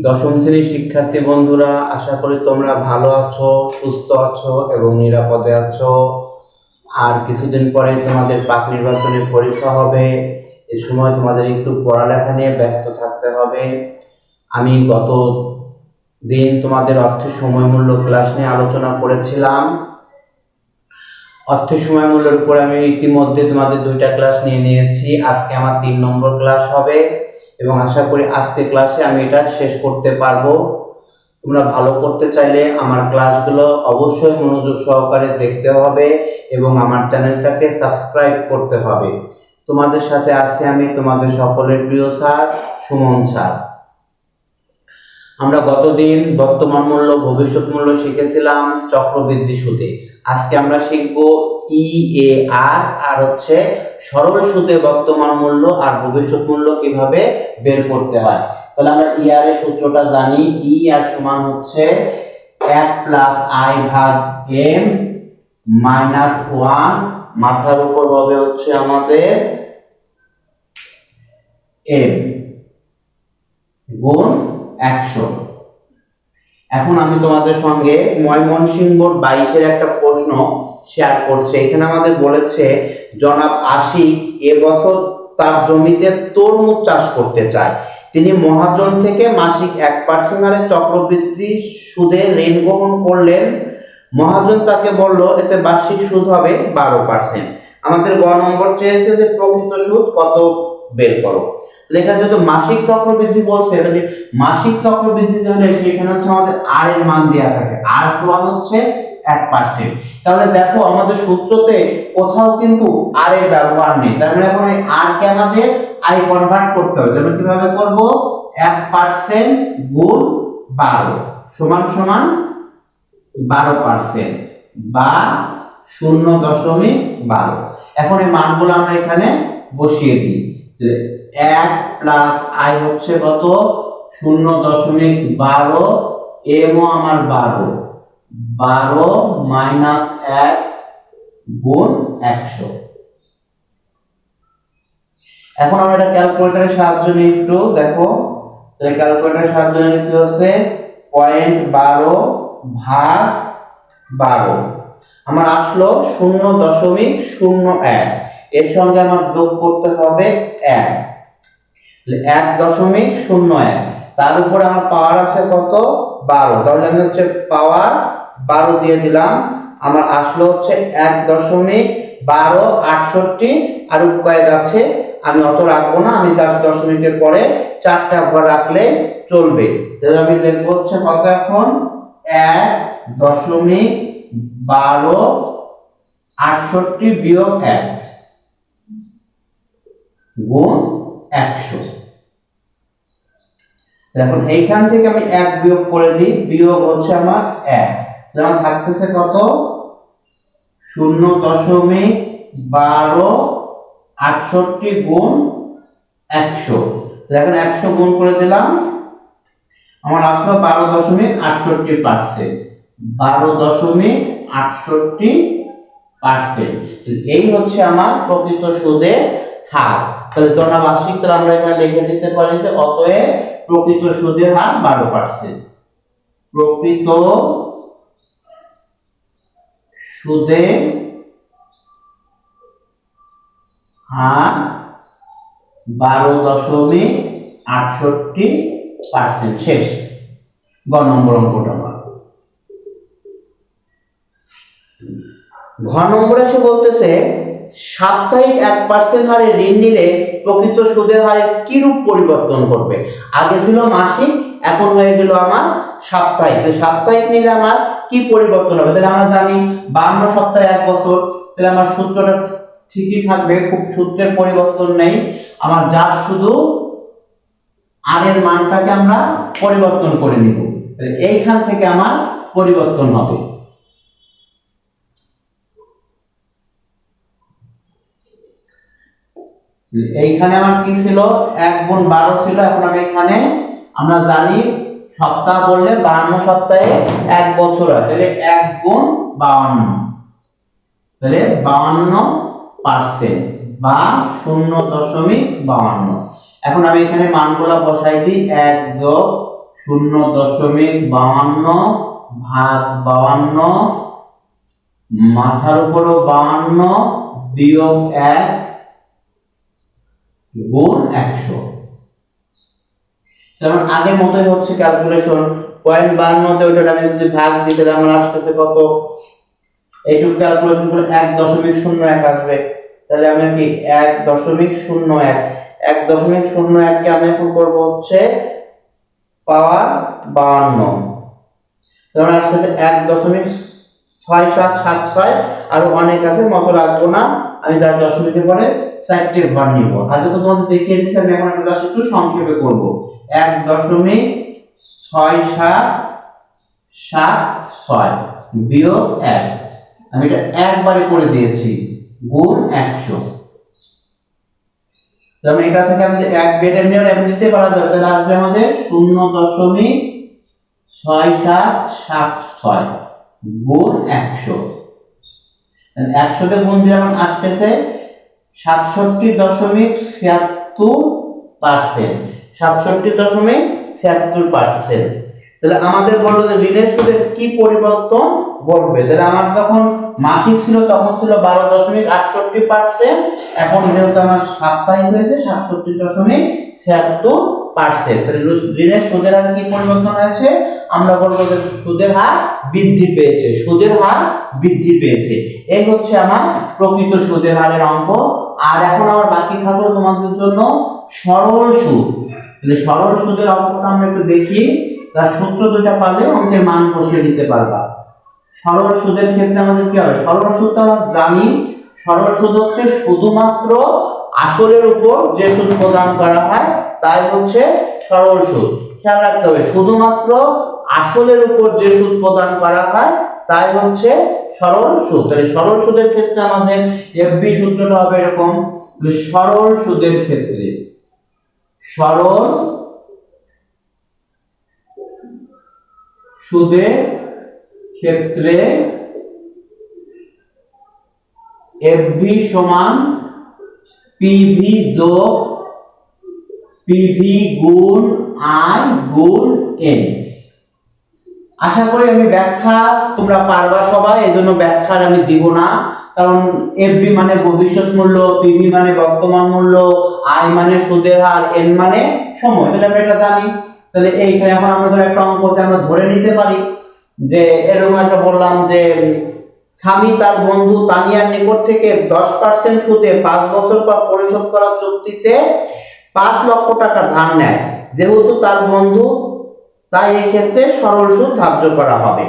দশম শ্রেণীর শিক্ষার্থী বন্ধুরা, আশা করি তোমরা ভালো আছো, সুস্থ আছো এবং নিরাপদে আছো। আর কিছুদিন পরে তোমাদের পাক নির্বাচনের পরীক্ষা হবে। এই সময় তোমাদের একটু পড়ালেখা নিয়ে ব্যস্ত থাকতে হবে। আমি গত দিন তোমাদের অর্থের সময় মূল্য ক্লাস নিয়ে আলোচনা করেছিলাম। অর্থের সময় মূল্যের উপরে আমি ইতিমধ্যে তোমাদের 2টা ক্লাস নিয়ে নিয়েছি। আজকে আমার 3 নম্বর ক্লাস হবে এবং আশা করি আজকে ক্লাসে আমি এটা শেষ করতে পারবো। তোমরা ভালো করতে চাইলে আমার ক্লাসগুলো অবশ্যই মনোযোগ সহকারে দেখতে হবে এবং আমার চ্যানেলটাকে সাবস্ক্রাইব করতে হবে। তোমাদের সাথে আছি আমি, তোমাদের সকলের প্রিয় স্যার সুমন স্যার। আমরা গতদিন বর্তমান মূল্য, ভবিষ্যৎ মূল্য শিখেছিলাম চক্রবৃদ্ধি সুদে। আজকে আমরা শিখব EAR আর হচ্ছে সরল সুদে বর্তমান মূল্য আর ভবিষ্যৎ মূল্য কিভাবে বের করতে হয়। তাহলে আমরা EAR এর সূত্রটা জানি। EAR সমান হচ্ছে 1 প্লাস I ভাগ M মাইনাস 1 মাথার উপর হবে হচ্ছে আমাদের M গুণ 100। এখন আমি তোমাদের সঙ্গে ময়মনসিংহ 22-এর একটা প্রশ্ন শেয়ার করছি। এখানে আমাদের বলেছে জনাব আশিক এবছর তার জমিতে তরমুজ চাষ করতে চায়। তিনি মহাজন থেকে মাসিক 1% হারে চক্রবৃদ্ধি সুদে ঋণ গ্রহণ করলেন। মহাজন তাকে বলল এতে বার্ষিক সুদ হবে 12%। আমাদের গ নম্বর চেয়েছে যে প্রকৃত সুদ কত বের করো। লেখা যেহেতু মাসিক চক্রবৃদ্ধি বলছে, তাহলে মাসিক চক্রবৃদ্ধি হলে সেখানে হচ্ছে আমাদের আর এর মান দেয়া থাকে, আর সমান হচ্ছে 1%। তাহলে দেখো আমাদের সূত্রতে কোথাও কিন্তু আর এর ব্যবহার নেই। তার মানে এখন এই আর কে আমাদের আই কনভার্ট করতে হবে। তাহলে কিভাবে করব? 1% গুণ 12 সমান সমান 12% বা 0.12। এখন এই মানগুলো আমরা এখানে বসিয়ে দিই। 1 প্লাস I হচ্ছে কত? 0.12, M ও আমার 12 মাইনাস 1 গুণ 100। এখন আমরা এটা ক্যালকুলেটরের সাহায্য নিয়ে একটু দেখো। তো এই ক্যালকুলেটরের সাহায্য নিয়ে কি হচ্ছে? 0.12 ভাগ 12 আমার আসলো 0.01। এর সঙ্গে আমার যোগ করতে হবে 1, 1.01। তার উপরে আমার পাওয়ার আছে কত? 12। তাহলে আমি হচ্ছে পাওয়ার 12 দিয়ে দিলাম। আমার আসলো হচ্ছে 1.1268। আর উপায় আছে, আমি অত রাখবো না, আমি জাস্ট দশমিকের পরে 4টা ঘর রাখলে চলবে। তাহলে আমি লিখবো হচ্ছে কত এখন? 1.1268 বিয়োগ 1 গুণ 100। এখন এইখান থেকে আমি 1 বিয়োগ করে দিই, বিয়োগ হচ্ছে আমার 1, যেমন থাকতেছে কত? 0.1268 গুণ 100। এখন 100 গুণ করে দিলাম, আমার আসলো 12.68%। 12.68%। এই হচ্ছে আমার প্রকৃত সুদের হার। তাহলে জনাব আশিক, তাহলে আমরা এখানে লিখে দিতে পারি যে অতএব প্রকৃত সুদের হার 12%। প্রকৃত সুদের হার 12.68%। শেষ। গ নম্বর অঙ্কটা। ঘ নম্বরে এসে বলতেছে সাপ্তাহিক 1% হারে ঋণ নিলে প্রকৃত সুদের হারে কি রূপ পরিবর্তন করবে? আগে ছিল মাসিক, এখন হয়ে গেল আমার সাপ্তাহিক। তো সাপ্তাহিক নিলে আমার কি পরিবর্তন হবে? তাহলে আমরা জানি 52 সপ্তাহে 1 বছর। তাহলে আমার সূত্রটা ঠিকই থাকবে, খুব সূত্রের পরিবর্তন নেই। আমার যা শুধু আর এর মানটাকে আমরা পরিবর্তন করে নিব। তাহলে এইখান থেকে আমার পরিবর্তন হবে। এইখানে আমার কি ছিল? 1 গুণ 12 ছিল। এখন আমি এখানে, আমরা জানি সপ্তাহ বললে 52 সপ্তাহে 1 বছর হয়। তাহলে 1 গুণ 52, তাহলে 52% বা 0.52। এখন আমি এখানে মানগুলো বসাই দিই। 1 যোগ 0.52 ভাগ 52 মাথার উপরও 52 বিয়োগ 1 গুণ 100। যেমন আগের মতোই হচ্ছে ক্যালকুলেশন। 0.52 তে ওটা আমি যদি ভাগ দিই তাহলে আমার আসছে কত, এইটুকু ক্যালকুলেশন করে 1.01 আসবে। তাহলে আমরা কি 1.01 1.01 কে আমি এখন করব হচ্ছে পাওয়ার 52, তাহলে আসছে 1.6776। আর অনেক আছে মত রাখবো না, আমি তার দশমিকের পরে 4টে ঘর নিব। আগে তো তোমাদের দেখিয়ে দিয়েছি, আমি এখন একটা জাস্ট একটু সংক্ষেপে করব। 1.6776 বিয়োগ 1, আমি এটা একবারে করে দিয়েছি, গুণ 100। তাহলে এটা থেকে আমি এক বেডের নিয়ম এখন দিতে পারা যাবে, তাহলে আসবে আমাদের 0.6776 গুণ 100। 100 তে গুণ দিলে আমার আসছে 67.76%। 67.76%। তাহলে আমাদের বললো যে ঋণের সুদের কি পরিবর্তন ঘটবে। তাহলে আমার যখন মাসিক ছিল তখন ছিল 12.68%, এখন যেহেতু আমার সাপ্তাহিক হয়েছে 67.76%। তাহলে ঋণের সুদের হার কি পরিবর্তন হয়েছে, আমরা বলবো যে সুদের হার বৃদ্ধি পেয়েছে, সুদের হার বৃদ্ধি পেয়েছে। এই হচ্ছে আমার প্রকৃত সুদের হারের অঙ্ক। আর এখন আমার বাকি থাকলো তোমাদের জন্য সরল সুদ। তাহলে সরল সুদের অঙ্কটা আমরা একটু দেখি, তার সূত্র দুটো পারলে অঙ্কের মান বসিয়ে দিতে পারবা। সরল সুদের ক্ষেত্রে আমাদের কি হবে, সরল সুদটা আমরা জানি, সরল সুদ হচ্ছে শুধুমাত্র আসলের উপর যে সুদ প্রদান করা হয় তাই হচ্ছে সরল সুদ। খেয়াল রাখতে হবে, শুধুমাত্র আসলের উপর যে সুদ প্রদান করা হয় তাই হচ্ছে সরল সুদ। তাহলে সরল সুদের ক্ষেত্রে আমাদের এফবি সূত্রটা হবে এরকম, সরল সুদের ক্ষেত্রে, সরল সুদের ক্ষেত্রে এফবি সমান পিভি যোগ পিভি গুণ আই গুণ এন। আশা করি আমি ব্যাখ্যা তোমরা পারবা সবাই, এজন্য ব্যাখ্যার আমি দিব না, কারণ এফবি মানে ভবিষ্যৎ মূল্য, পিভি মানে বর্তমান মূল্য, আই মানে সুদের হার, এন মানে সময়। তাহলে আমরা এটা জানি। তাহলে এইখানে এখন আমরা ধর একটা অঙ্কতে আমরা ধরে নিতে পারি যে এরকম একটা বললাম যে স্বামী তার বন্ধু তানিয়ার নিকট থেকে 10% সুদে 5 বছর পর পরিশোধ করার চুক্তিতে 5 লক্ষ টাকা ধার নেয়। যেহেতু তার বন্ধু, তাই এই ক্ষেত্রে সরল সুদ ধার্য করা হবে।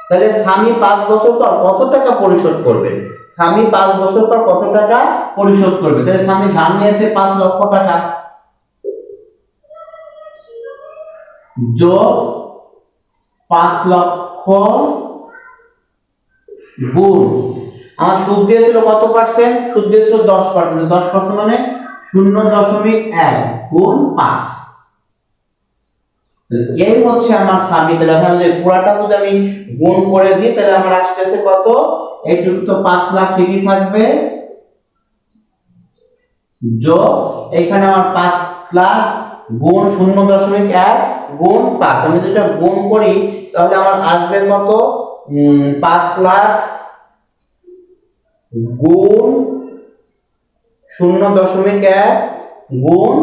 তাহলে স্বামী 5 বছর পর কত টাকা পরিশোধ করবে, স্বামী 5 বছর পর কত টাকা পরিশোধ করবে। তাহলে স্বামী ধার নিয়েছে 5 লক্ষ টাকা, যোগ 5 লক্ষ গুণ আমার সুদ দিয়েছিল কত পার্সেন্ট, সুদ দিয়েছিল 10%, 10% মানে 0.1 গুণ 5। এই হচ্ছে আমার স্বামী। তাহলে আমরা যে পুরাটা যদি আমি গুণ করে দিই তাহলে আমার আসছে কত, এইটুকু তো 5 লাখ ঠিকই থাকবে, যোগ এখানে আমার 5 লাখ গুণ 0.1 গুণ 5, আমি যেটা গুণ করি তাহলে আমার আসবে কত, 5 লাখ গুণ 0.1 গুণ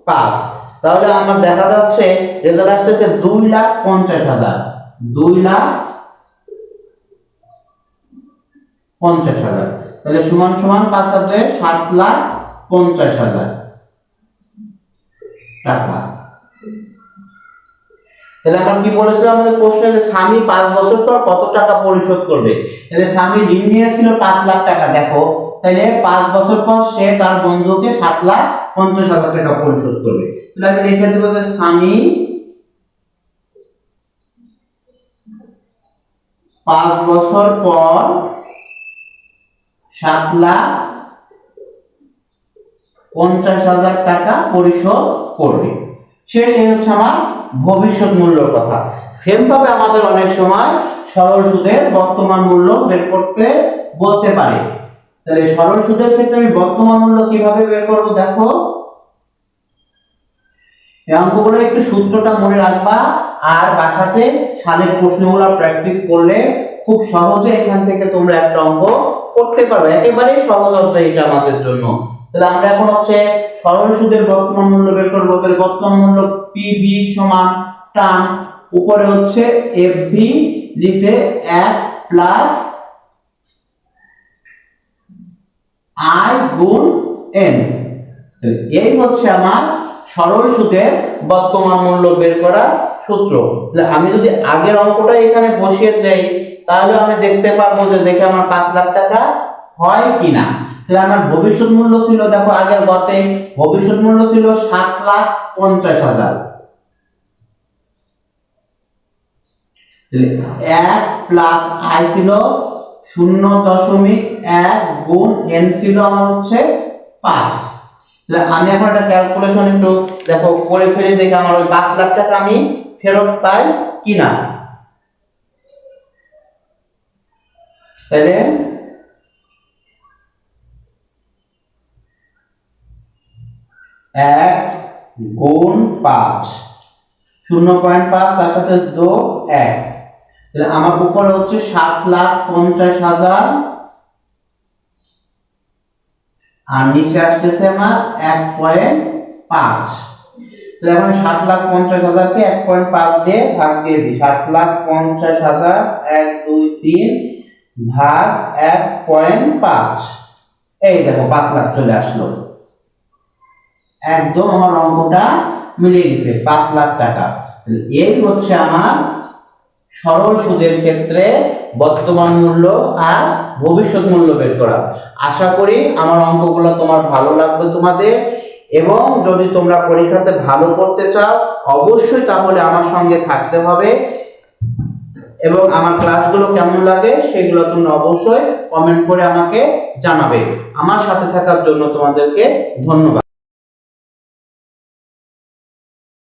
5। তাহলে আমার দেখা যাচ্ছে রেজাল্ট আসছে 2,50,000, 2,50,000। তাহলে সমান সমান 5 আর 2 7,50,000 টাকা। তাহলে আমরা কি বলেছিলাম আমাদের প্রশ্নে, যে স্বামী 5 বছর পর কত টাকা পরিশোধ করবে। তাহলে স্বামী ঋণ নিয়েছিল 5 লাখ টাকা, দেখো তাহলে 5 বছর পর সে তার বন্ধুকে 7,50,000 টাকা পরিশোধ করবে। তাহলে আমি লিখে দেব যে স্বামী 5 বছর পর 7,50,000 টাকা পরিশোধ করবে। শেষ, এই হচ্ছে আমার ভবিষ্যৎ মূল্যের কথা। সেম ভাবে আমাদের অনেক সময় সরল সুদের বর্তমান মূল্য বের করতে বলতে পারে। তাহলে সরল সুদের ক্ষেত্রে আমি বর্তমান মূল্য কিভাবে বের করব, দেখো এই অঙ্কগুলো একটু সূত্রটা মনে রাখবা, আর বাসাতে সালের প্রশ্নগুলো প্র্যাকটিস করলে খুব সহজে এখান থেকে তোমরা একটা অঙ্ক করতে পারবে। একেবারে সহজ অঙ্ক এটা আমাদের জন্য। তাহলে আমরা এখন হচ্ছে সরল সুদের বর্তমান মূল্য বের করব। তাহলে বর্তমান মূল্য পিবি সমান টান, উপরে হচ্ছে এফভি, নিচে 1 প্লাস আই গুণ এন। এই হচ্ছে আমার সরল সুদের বর্তমান মূল্য বের করার সূত্র। তাহলে আমি যদি আগের অঙ্কটা এখানে বসিয়ে দেই তাহলে আমি দেখতে পারবো যে দেখে আমার 5 লাখ টাকা হয় কিনা। তাহলে আমার ভবিষ্যৎ মূল্য ছিল, দেখো আগের গতে ভবিষ্যৎ মূল্য ছিল 7,50,000। তাহলে 1 প্লাস আই ছিল 0.1 গুণ এন ছিল আমার হচ্ছে 5। তাহলে আমি এখন একটা ক্যালকুলেশন একটু দেখো করে ফেলে দেখি আমার ওই 5 লাখ টাকা আমি ফেরত পাই কিনা। তাহলে 1 গুণ 5, 0.5 তার সাথে যোগ 1, তাহলে আমার উপরে হচ্ছে 7,50,000 আর নিচে আসতেছে আমার 1.5। তাহলে এখন 7,50,000 কে 1.5 দিয়ে ভাগ দিয়েছি। 7,50,000 1 2 3 ভাগ 1.5, এই দেখো 5 লাখ চলে আসলো। একদম আমার অঙ্কটা মিলে গেছে, 5 লাখ টাকা। এই হচ্ছে আমার সরল সুদের ক্ষেত্রে বর্তমান মূল্য আর ভবিষ্যৎ মূল্য বের করা। আশা করি আমার অঙ্কগুলো তোমার ভালো লাগবে তোমাদের, এবং যদি তোমরা পরীক্ষাতে ভালো করতে চাও অবশ্যই তাহলে আমার সঙ্গে থাকতে হবে, এবং আমার ক্লাসগুলো কেমন লাগে সেগুলো তোমরা অবশ্যই কমেন্ট করে আমাকে জানাবে। আমার সাথে থাকার জন্য তোমাদেরকে ধন্যবাদ।